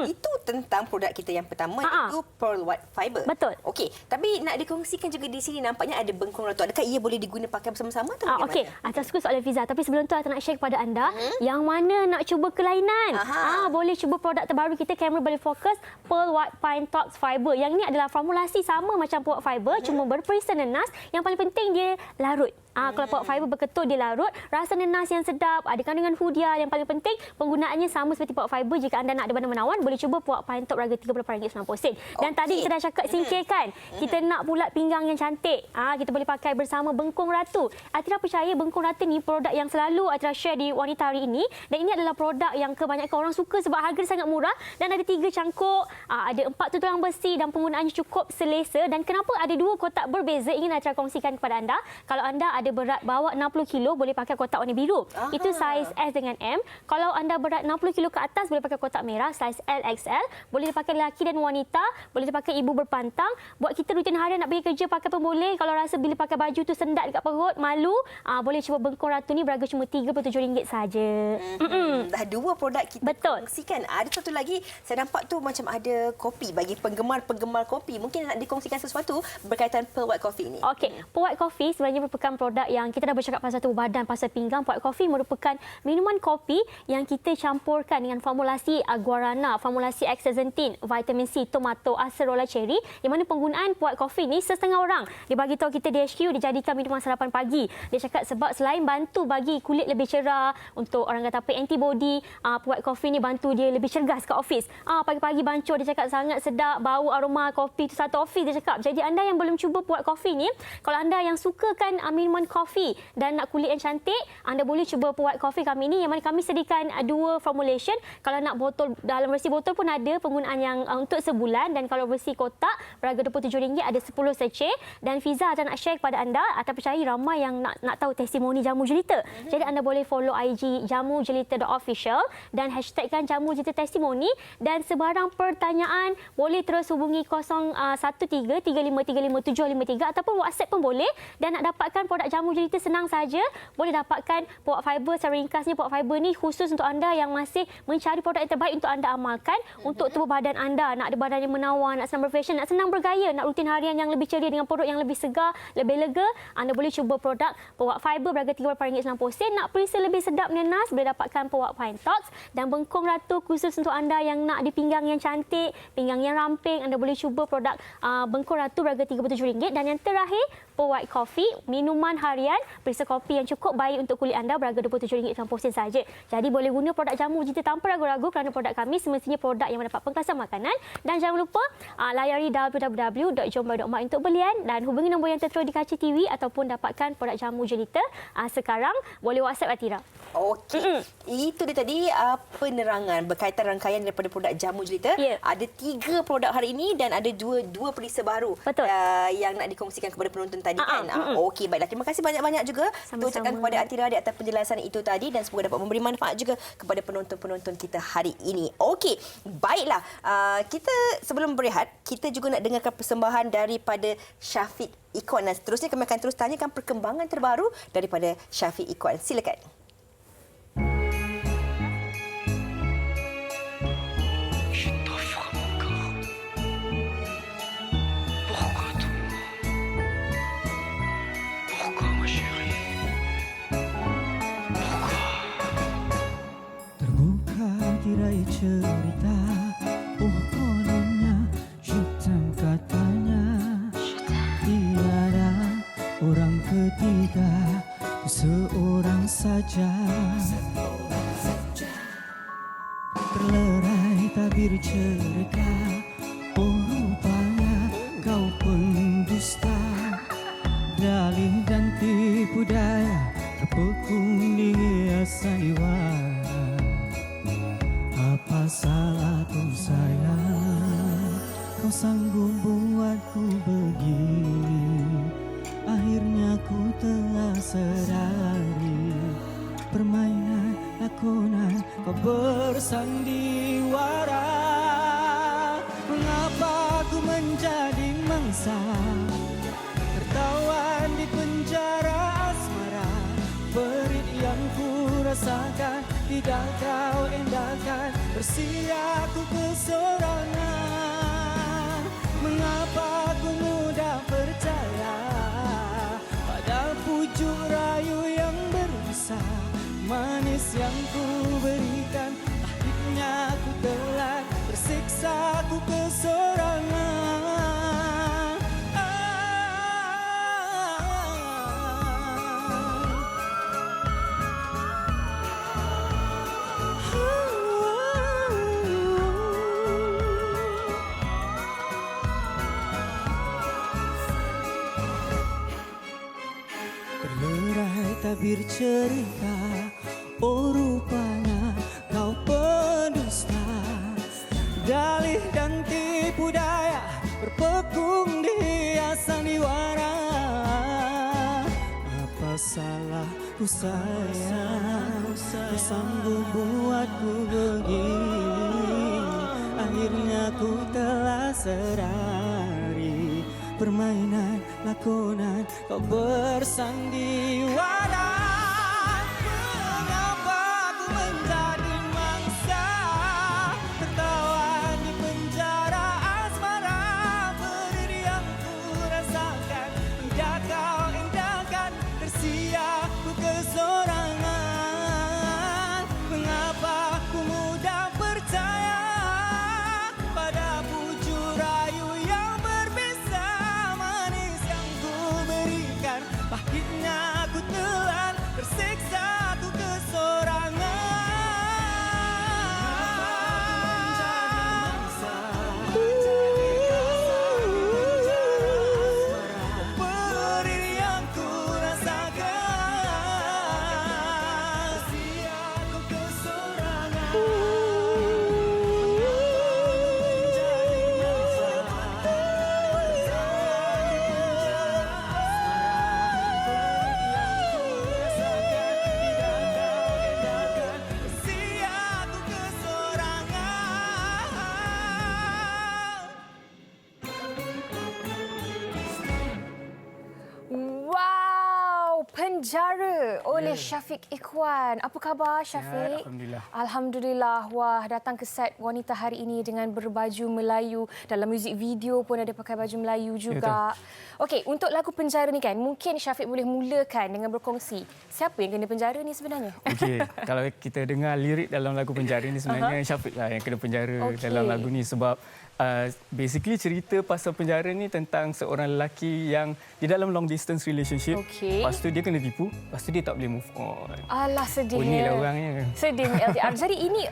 Itu tentang produk kita yang pertama, iaitu Pearl White Fiber.
Betul.
Okey, tapi nak dikongsikan juga di sini nampaknya ada bengkung ratu. Adakah ia boleh digunakan pakai bersama-sama atau bagaimana?
Okey, Ata suka soalan Fiza, tapi sebelum tu Ata nak share kepada anda yang mana nak cuba kelainan. Boleh cuba produk terbaru kita, Camera Body Focus Pearl White Pine Tox Fiber. Yang ni adalah formulasi sama macam White Fiber, cuma berperisa nenas. Yang paling penting dia larut. Kalau White Fiber berketul, dia larut. Rasa nenas yang sedap, ada kandungan hudia. Yang paling penting, penggunaannya sama seperti White Fiber. Jika anda nak ada badan menawan, boleh cuba White Pine Tox harga RM38.90. Dan tadi kita dah cakap singkirkan. Kita nak pula pinggang yang cantik. Kita boleh pakai bersama Bengkung Ratu. Atira percaya Bengkung Ratu ni produk yang selalu Atira share di Wanita hari ini. Dan ini adalah produk yang kebanyakan orang suka sebab harga dia sangat murah. Dan ada 3 cangkuk, ada 4 tutulang besi, dan penggunaannya cukup selesa. Dan kenapa ada 2 kotak berbeza, ingin Atira kongsikan kepada anda. Kalau anda ada berat bawa 60 kilo, boleh pakai kotak warna biru. Itu saiz S dengan M. Kalau anda berat 60 kilo ke atas, boleh pakai kotak merah, saiz LXL. Boleh dipakai lelaki dan wanita, boleh dipakai ibu berpantang. Buat kita rutin harian nak pergi kerja pakai pun boleh. Kalau rasa bila pakai baju tu sendat dekat perut, malu, boleh cuba Bengkung Ratu ni, berharga cuma RM37 saja.
Dah 2 produk kita kongsikan. Ada satu lagi, saya nampak tu macam ada kopi bagi penggemar-penggemar kopi. Mungkin nak dikongsikan sesuatu berkaitan Pearl White Coffee ni.
Okey, Pearl White Coffee sebenarnya merupakan produk yang kita dah bercakap pasal tubuh badan, pasal pinggang. White Coffee merupakan minuman kopi yang kita campurkan dengan formulasi guarana, formulasi astaxanthin, vitamin C, tomato, acerola cherry, yang mana penggunaan White Coffee ni setengah orang dia bagi tahu kita di HQ dijadikan minuman sarapan pagi. Dia cakap sebab selain bantu bagi kulit lebih cerah, untuk orang kata apa, antibody, White Coffee ni bantu dia lebih cergas kat office. Pagi-pagi bancur, dia cakap sangat sedap, bau aroma kopi tu satu office, dia cakap. Jadi anda yang belum cuba White Coffee ni, kalau anda yang sukakan minuman kopi dan nak kulit yang cantik, anda boleh cuba White Coffee kami ni, yang mana kami sediakan 2 formulation. Kalau nak botol, dalam versi botol pun ada penggunaan yang untuk sebulan, dan kalau versi kotak berharga RM27 ada 10 sachet. Dan Fiza akan nak share kepada anda, atau percaya ramai yang nak tahu testimoni Jamu Jelita. Jadi anda boleh follow IG jamujelita.official dan hashtagkan Jamu Jelita Testimoni, dan sebarang pertanyaan boleh terus hubungi 0133535753 ataupun WhatsApp pun boleh. Dan nak dapatkan produk Jamu Jelita senang saja, boleh dapatkan White Fiber. Secara ringkasnya, White Fiber ni khusus untuk anda yang masih mencari produk yang terbaik untuk anda amalkan untuk tubuh badan anda. Nak ada badan yang menawan, nak senang berfashion, nak senang bergaya, nak rutin harian yang lebih ceria dengan perut yang lebih segar, lebih lega, anda boleh cuba produk White Fiber berharga RM38.90. Nak perisa lebih sedap nenas, boleh dapatkan White Pine Tox. Dan Bengkung Ratu khusus untuk anda yang nak di pinggang yang cantik, pinggang yang ramping, anda boleh cuba produk Bengkung Ratu berharga RM37. Dan yang terakhir, White Coffee, minuman harian, perisa kopi yang cukup baik untuk kulit anda, berharga RM27.90 saja. Jadi boleh guna produk Jamu Jelita tanpa ragu-ragu, kerana produk kami semestinya produk yang mendapat pengkelasan makanan. Dan jangan lupa layari www.jombai.my untuk belian, dan hubungi nombor yang tertera di kaca TV ataupun dapatkan produk Jamu Jelita sekarang. Boleh WhatsApp Atira.
Okey. Itu dia tadi penerangan berkaitan rangkaian daripada produk Jamu Jelita. Ada 3 produk hari ini dan ada dua perisa baru yang nak dikongsikan kepada penonton tadi kan. Okey, baiklah. Terima kasih. kasih banyak-banyak juga
Sama-sama.
ucapkan kepada Atira di atas penjelasan itu tadi dan semoga dapat memberi manfaat juga kepada penonton-penonton kita hari ini. Okey, baiklah. Kita sebelum berehat, kita juga nak dengarkan persembahan daripada Syafiq Ikhwan. Dan seterusnya kami akan terus tanyakan perkembangan terbaru daripada Syafiq Ikhwan. Silakan.
Terbuka tirai cerita, oh kononnya hitam katanya. Tiada orang ketiga, seorang saja. Terlerai tabir cerita, oh rupanya kau pendusta. Dalih dan tipu daya, terpekung di sandiwara. Apa salahku sayang, kau sanggup buatku begini. Akhirnya ku telah sadari, permainan lakonan kau bersandiwara. Mengapa ku menjadi mangsa, tertawan di penjara asmara. Berit yang ku rasakan tidak kau endahkan, bersia ku kesorangan. Mengapa ku mudah percaya pada pujuk rayu yang berusaha. Manis yang ku berikan, akhirnya ku telan, tersiksa ku kesorangan. Terlerai tabir cerita, oh rupanya kau pendusta. Dalih dan tipu daya, berpekung di sandiwara. Apa salahku sayang, kau sanggup buatku begini. Akhirnya ku telah sadari, permainan lakonan kau bersandiwara. Mengapa ku menjadi mangsa, tertawan di penjara asmara. Berit yang ku rasakan tidak kau endahkan, tersia ku kesorangan. Mengapa ku mudah percaya pada pujuk rayu yang berbisa. Manis yang ku berikan, pahitnya ku telan, tersiksa ku kesorangan. Berit yang ku rasakan, sia ku kesorangan.
Wow, Penjara oleh Syafiq Ikhwan. Apa khabar Syafiq?
Alhamdulillah.
Alhamdulillah. Wah, datang ke set wanita hari ini dengan berbaju Melayu. Dalam muzik video pun ada pakai baju Melayu juga. Okey, untuk lagu Penjara ni kan, mungkin Syafiq boleh mulakan dengan berkongsi. Siapa yang kena penjara ni sebenarnya?
Okey, kalau kita dengar lirik dalam lagu Penjara ni sebenarnya Syafiq lah yang kena penjara dalam lagu ni sebab basically cerita pasal penjara ni tentang seorang lelaki yang di dalam long distance relationship.
Okey.
Lepas tu dia kena tipu, lepas tu dia tak boleh move on.
Alah, sedih.
Bunyilah orangnya.
Sedih LDR. Jadi ini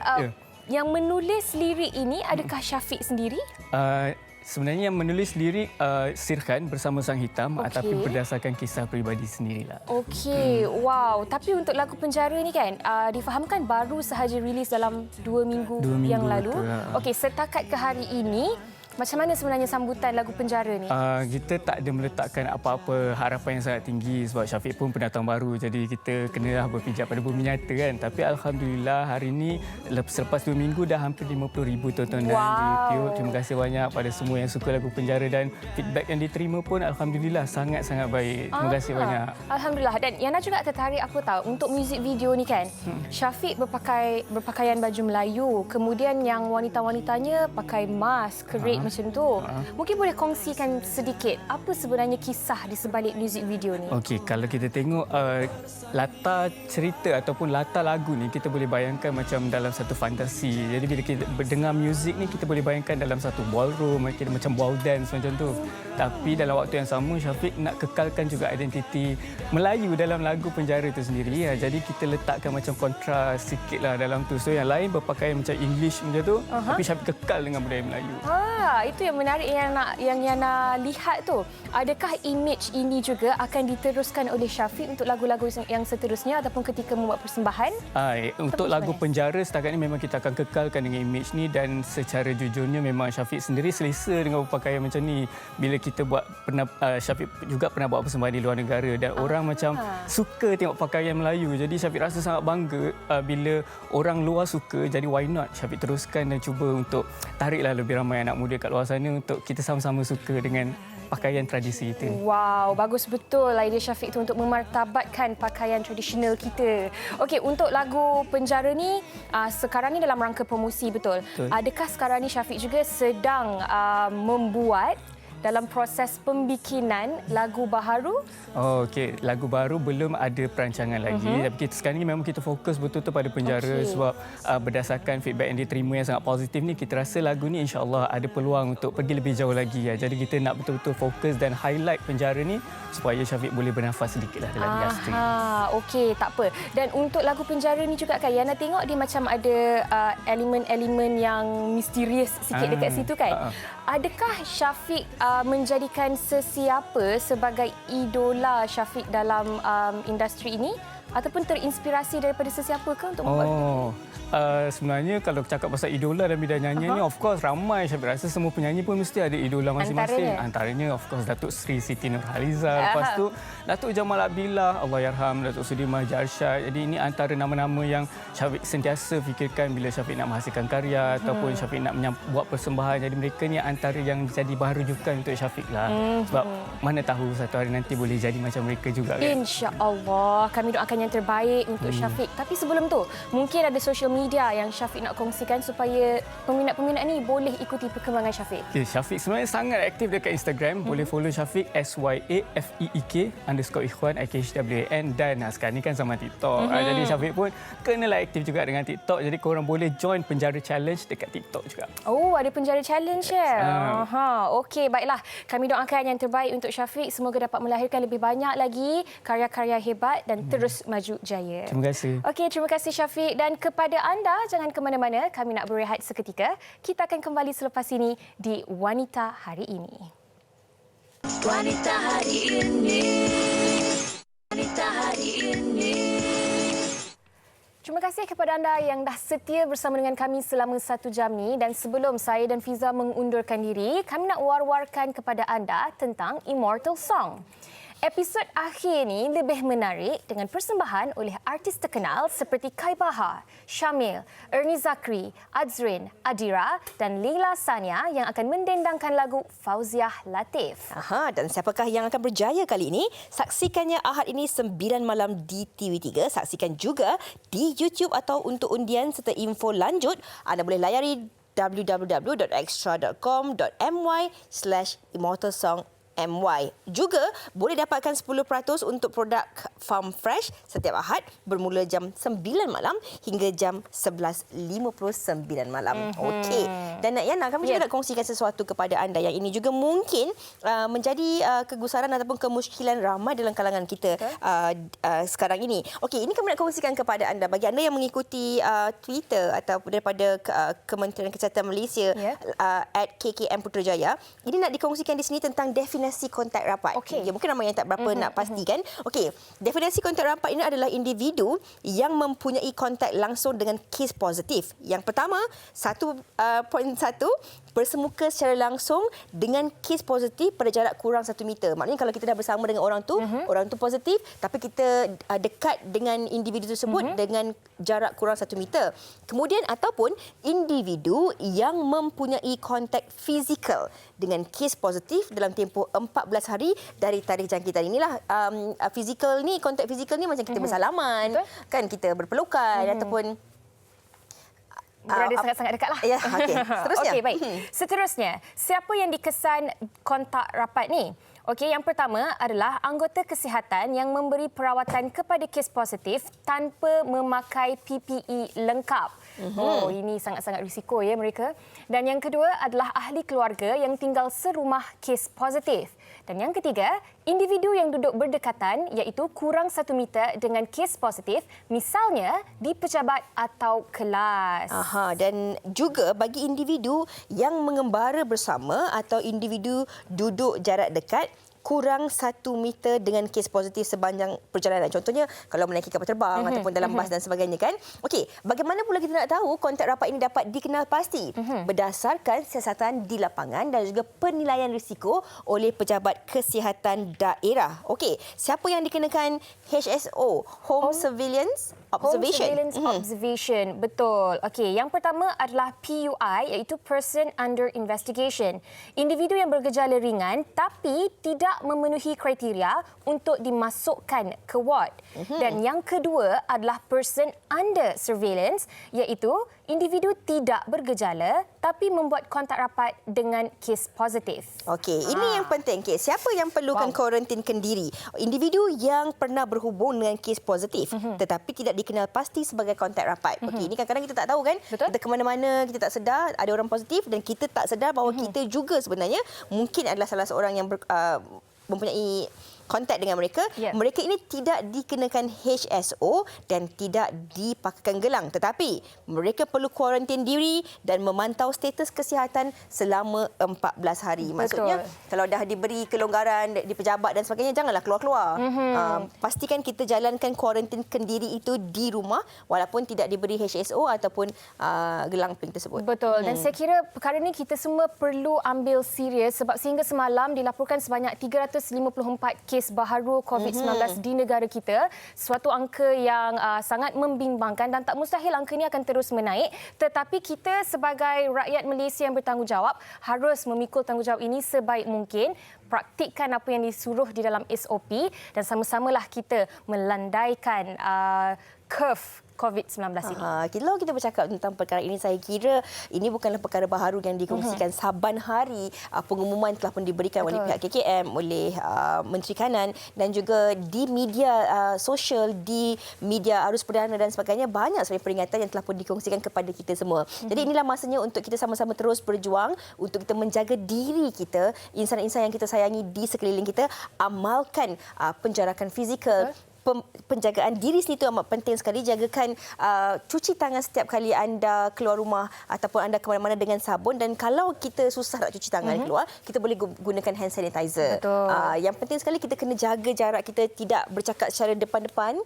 yang menulis lirik ini adakah Syafiq sendiri?
Sebenarnya yang menulis lirik Sirkan bersama Sang Hitam, tapi berdasarkan kisah peribadi sendirilah.
Okey, wow. Tapi untuk lagu Penjara ni kan, difahamkan baru sahaja rilis dalam 2 minggu yang lalu. Okey, setakat ke hari ini, Macam mana sebenarnya sambutan lagu Penjara ni?
Kita tak ada meletakkan apa-apa harapan yang sangat tinggi sebab Syafiq pun pendatang baru, jadi kita kenalah berpijak pada bumi nyata kan. Tapi alhamdulillah hari ini selepas 2 minggu dah hampir 50,000 tontonan di YouTube. Terima kasih banyak pada semua yang suka lagu Penjara dan feedback yang diterima pun alhamdulillah sangat-sangat baik. Terima kasih banyak.
Alhamdulillah. Dan Yana juga tertarik aku tahu untuk muzik video ni kan. Syafiq berpakaian baju Melayu, kemudian yang wanita-wanitanya pakai mask, kerit macam tu. Mungkin boleh kongsikan sedikit apa sebenarnya kisah di sebalik muzik video ni?
Okey, kalau kita tengok latar cerita ataupun latar lagu ni, kita boleh bayangkan macam dalam satu fantasi. Jadi bila kita dengar muzik ni, kita boleh bayangkan dalam satu ballroom, macam ball dance macam tu. Tapi dalam waktu yang sama, Syafiq nak kekalkan juga identiti Melayu dalam lagu Penjara itu sendiri. Jadi kita letakkan macam kontras sikit lah dalam tu. So yang lain berpakaian macam English macam tu, tapi Syafiq kekal dengan budaya Melayu.
Itu yang menarik yang Yana lihat tu. Adakah imej ini juga akan diteruskan oleh Syafiq untuk lagu-lagu yang seterusnya ataupun ketika membuat persembahan?
Untuk lagu Penjara setakat ini memang kita akan kekalkan dengan imej ni, dan secara jujurnya memang Syafiq sendiri selesa dengan berpakaian macam ni. Bila kita Syafiq juga pernah buat persembahan di luar negara dan orang macam suka tengok pakaian Melayu. Jadi Syafiq rasa sangat bangga bila orang luar suka. Jadi why not Syafiq teruskan dan cuba untuk tariklah lebih ramai anak muda kat luar sana untuk kita sama-sama suka dengan pakaian tradisi itu.
Wow, bagus betul idea Syafiq tu untuk memartabatkan pakaian tradisional kita. Okey, untuk lagu Penjara ni sekarang ni dalam rangka promosi, betul? Adakah sekarang ni Syafiq juga sedang membuat dalam proses pembikinan lagu baharu?
Okey, lagu baru belum ada perancangan lagi. Tapi kita sekarang ni memang kita fokus betul-betul pada Penjara sebab berdasarkan feedback yang diterima yang sangat positif ni, kita rasa lagu ni insya-Allah ada peluang untuk pergi lebih jauh lagi. Jadi kita nak betul-betul fokus dan highlight Penjara ni supaya Syafiq boleh bernafas sedikitlah dalam industri.
Okey, tak apa. Dan untuk lagu Penjara ni juga kan, Yana tengok dia macam ada elemen-elemen yang misterius sikit dekat situ kan. Adakah Syafiq menjadikan sesiapa sebagai idola Syafiq dalam industri ini ataupun terinspirasi daripada sesiapa ke untuk membuat
sebenarnya kalau cakap pasal idola dan bidang nyanyian ni, of course ramai. Saya rasa semua penyanyi pun mesti ada idola masing-masing. Antaranya of course Datuk Sri Siti Nurhaliza, lepas tu Datuk Jamal Abdillah, Allahyarham, Datuk Sudirman Jarsyad. Jadi ini antara nama-nama yang Syafiq sentiasa fikirkan bila Syafiq nak menghasilkan karya ataupun Syafiq nak buat persembahan. Jadi mereka ni antara yang jadi bahan rujukan untuk Syafiq lah. Sebab mana tahu satu hari nanti boleh jadi macam mereka juga kan.
InsyaAllah, kami doakan yang terbaik untuk Syafiq. Tapi sebelum tu, mungkin ada social media yang Syafiq nak kongsikan supaya peminat-peminat ni boleh ikuti perkembangan Syafiq.
Syafiq sebenarnya sangat aktif dekat Instagram. Boleh follow Syafiq SYAFEEK_IKHWAN dan sekarang ni kan sama TikTok. Jadi Syafiq pun kenalah aktif juga dengan TikTok. Jadi korang boleh join Penjara Challenge dekat TikTok juga.
Ada Penjara Challenge ya? Okey, baiklah. Kami doakan yang terbaik untuk Syafiq. Semoga dapat melahirkan lebih banyak lagi karya-karya hebat dan terus maju jaya.
Terima kasih.
Okey, terima kasih Syafiq. Dan kepada anda, jangan ke mana-mana. Kami nak berehat seketika. Kita akan kembali selepas ini di Wanita Hari Ini.
Wanita Hari Ini. Wanita Hari Ini.
Terima kasih kepada anda yang dah setia bersama dengan kami selama 1 jam ni. Dan sebelum saya dan Fiza mengundurkan diri, kami nak war-warkan kepada anda tentang Immortal Song. Episod akhir ni lebih menarik dengan persembahan oleh artis terkenal seperti Kai Bahar, Syamil, Ernie Zakri, Azrin, Adira dan Leila Sania yang akan mendendangkan lagu Fauziah Latif.
Dan siapakah yang akan berjaya kali ini? Saksikannya Ahad ini 9 malam di TV3. Saksikan juga di YouTube atau untuk undian serta info lanjut, anda boleh layari www.extra.com.my/immortalsong. Juga boleh dapatkan 10% untuk produk Farm Fresh setiap Ahad bermula jam 9 malam hingga jam 11.59 malam. Okey. Dan Yana, kami juga nak kongsikan sesuatu kepada anda yang ini juga mungkin menjadi kegusaran ataupun kemusykilan ramai dalam kalangan kita sekarang ini. Okey, ini kami nak kongsikan kepada anda. Bagi anda yang mengikuti Twitter atau daripada Kementerian Kesihatan Malaysia @KKM Putrajaya, ini nak dikongsikan di sini tentang definisi kontak rapat. Mungkin ramai yang tak berapa nak pastikan. Okey, definisi kontak rapat ini adalah individu yang mempunyai kontak langsung dengan kes positif. Yang pertama, 1.1, bersemuka secara langsung dengan kes positif pada jarak kurang 1 meter. Maknanya kalau kita dah bersama dengan orang tu positif, tapi kita dekat dengan individu tersebut dengan jarak kurang 1 meter. Kemudian ataupun individu yang mempunyai kontak fizikal dengan kes positif dalam tempoh 14 hari dari tarikh jangkitan. Inilah fizikal ni, kontak fizikal ni macam kita bersalaman, kan, kita berpelukan ataupun
berada sangat-sangat dekat lah.
Ya, okey. Seterusnya.
Okey, baik. Seterusnya, siapa yang dikesan kontak rapat ni? Okey, yang pertama adalah anggota kesihatan yang memberi perawatan kepada kes positif tanpa memakai PPE lengkap. Oh, ini sangat-sangat risiko ya mereka. Dan yang kedua adalah ahli keluarga yang tinggal serumah kes positif. Dan yang ketiga, individu yang duduk berdekatan iaitu kurang 1 meter dengan kes positif, misalnya di pejabat atau kelas.
Dan juga bagi individu yang mengembara bersama atau individu duduk jarak dekat kurang 1 meter dengan kes positif sepanjang perjalanan. Contohnya kalau menaiki kapal terbang ataupun dalam bas dan sebagainya, kan. Okey, bagaimana pula kita nak tahu kontak rapat ini dapat dikenal pasti? Berdasarkan siasatan di lapangan dan juga penilaian risiko oleh pejabat kesihatan daerah. Okey, siapa yang dikenakan HSO, Home Surveillance Observation. Betul. Okey, yang pertama adalah PUI iaitu Person Under Investigation. Individu yang bergejala ringan tapi tidak memenuhi kriteria untuk dimasukkan ke ward. Dan yang kedua adalah Person Under Surveillance iaitu individu tidak bergejala tapi membuat kontak rapat dengan kes positif. Okey, ini yang penting. Okay, siapa yang perlukan kuarantinkan diri? Individu yang pernah berhubung dengan kes positif tetapi tidak dikenal pasti sebagai kontak rapat. Okey, ini kadang-kadang kita tak tahu, kan?
Betul.
Kita ke mana-mana, kita tak sedar ada orang positif dan kita tak sedar bahawa kita juga sebenarnya mungkin adalah salah seorang yang mempunyai kontak dengan mereka. Mereka ini tidak dikenakan HSO dan tidak dipakaikan gelang, tetapi mereka perlu kuarantin diri dan memantau status kesihatan selama 14 hari. Maksudnya kalau dah diberi kelonggaran di pejabat dan sebagainya, janganlah keluar-keluar. Pastikan kita jalankan kuarantinkan diri itu di rumah walaupun tidak diberi HSO ataupun gelang pink tersebut.
Betul. Dan saya kira perkara ini kita semua perlu ambil serius sebab sehingga semalam dilaporkan sebanyak 354 kes baharu COVID-19 di negara kita. Suatu angka yang sangat membimbangkan dan tak mustahil angka ini akan terus menaik. Tetapi kita sebagai rakyat Malaysia yang bertanggungjawab harus memikul tanggungjawab ini sebaik mungkin. Praktikkan apa yang disuruh di dalam SOP dan sama-samalah kita melandaikan curve COVID-19 ini.
Kalau kita bercakap tentang perkara ini, saya kira ini bukanlah perkara baharu yang dikongsikan. Saban hari pengumuman telah pun diberikan oleh pihak KKM, oleh Menteri Kanan dan juga di media sosial, di media arus perdana dan sebagainya. Banyak sekali peringatan yang telah pun dikongsikan kepada kita semua. Jadi inilah masanya untuk kita sama-sama terus berjuang untuk kita menjaga diri kita, insan-insan yang kita sayangi di sekeliling kita. Amalkan penjarakan fizikal, penjagaan diri sendiri itu amat penting sekali. Jagakan cuci tangan setiap kali anda keluar rumah ataupun anda ke mana-mana dengan sabun, dan kalau kita susah nak cuci tangan keluar, kita boleh gunakan hand sanitizer. Yang penting sekali kita kena jaga jarak, kita tidak bercakap secara depan-depan,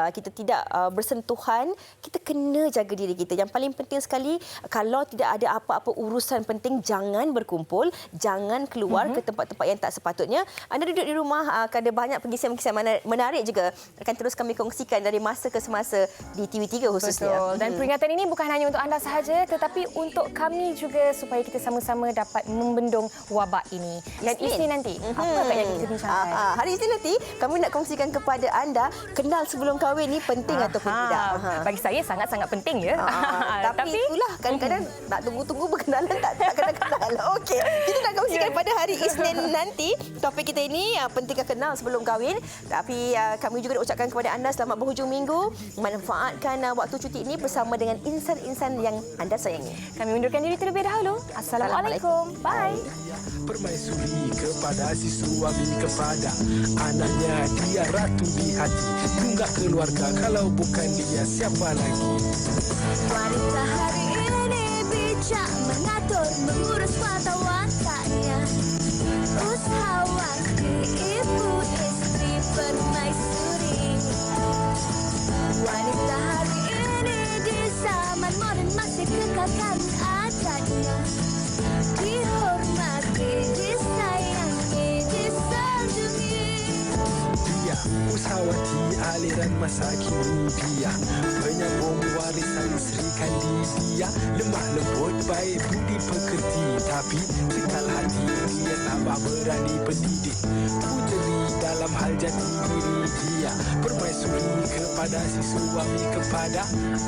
kita tidak bersentuhan, kita kena jaga diri kita. Yang paling penting sekali, kalau tidak ada apa-apa urusan penting, jangan berkumpul, jangan keluar ke tempat-tempat yang tak sepatutnya. Anda duduk di rumah, ada banyak pengisian-pengisian menarik juga akan terus kami kongsikan dari masa ke semasa di TV3 khususnya.
Betul. Dan peringatan ini bukan hanya untuk anda sahaja tetapi untuk kami juga supaya kita sama-sama dapat membendung wabak ini. Dan Isnin nanti, apa yang kita bincangkan?
Hari Isnin nanti kami nak kongsikan kepada anda, kenal sebelum kahwin ni penting ataupun tidak.
Bagi saya sangat-sangat penting ya.
Tapi itulah kadang-kadang nak tunggu-tunggu berkenalan tak kenal. Okey, kita nak kongsikan pada hari Isnin nanti. Topik kita ini pentingkah kenal sebelum kahwin. Tapi kami juga ucapkan kepada anda selamat berhujung minggu. Manfaatkan waktu cuti ini bersama dengan insan-insan yang anda sayangi.
Kami undurkan diri terlebih dahulu. Assalamualaikum. Bye.
Permaisuri kepada si suami, kepada anaknya, dia ratu di hati. Tunggak keluarga, kalau bukan dia siapa lagi?
Wanita hari ini bijak mengatur, mengurus mata wataknya. Usahawan ibu istri permaisuri. Wanita hari ini di zaman modern masih kekalkan adatnya.
kelahiran masa kini dia penyambung warisan Sri Kandidia. Lemah lembut baik budi pekerti, tapi kekal hati dia tambah berani pendidik. Pujeri dalam hal jati diri dia, permaisuri kepada si suami kepada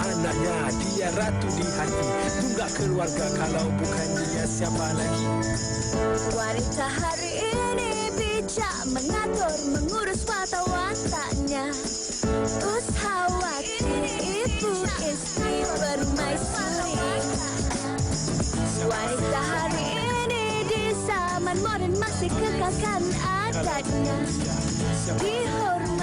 anaknya. Dia ratu di hati, tunggak keluarga, kalau bukan dia siapa lagi?
Wanita hari ini bijak mengatur, mengurus mata-watanya. Ushawati, ibu istri permaisuri. Wanita hari ini di zaman modern masih kekalkan adatnya. Dihormati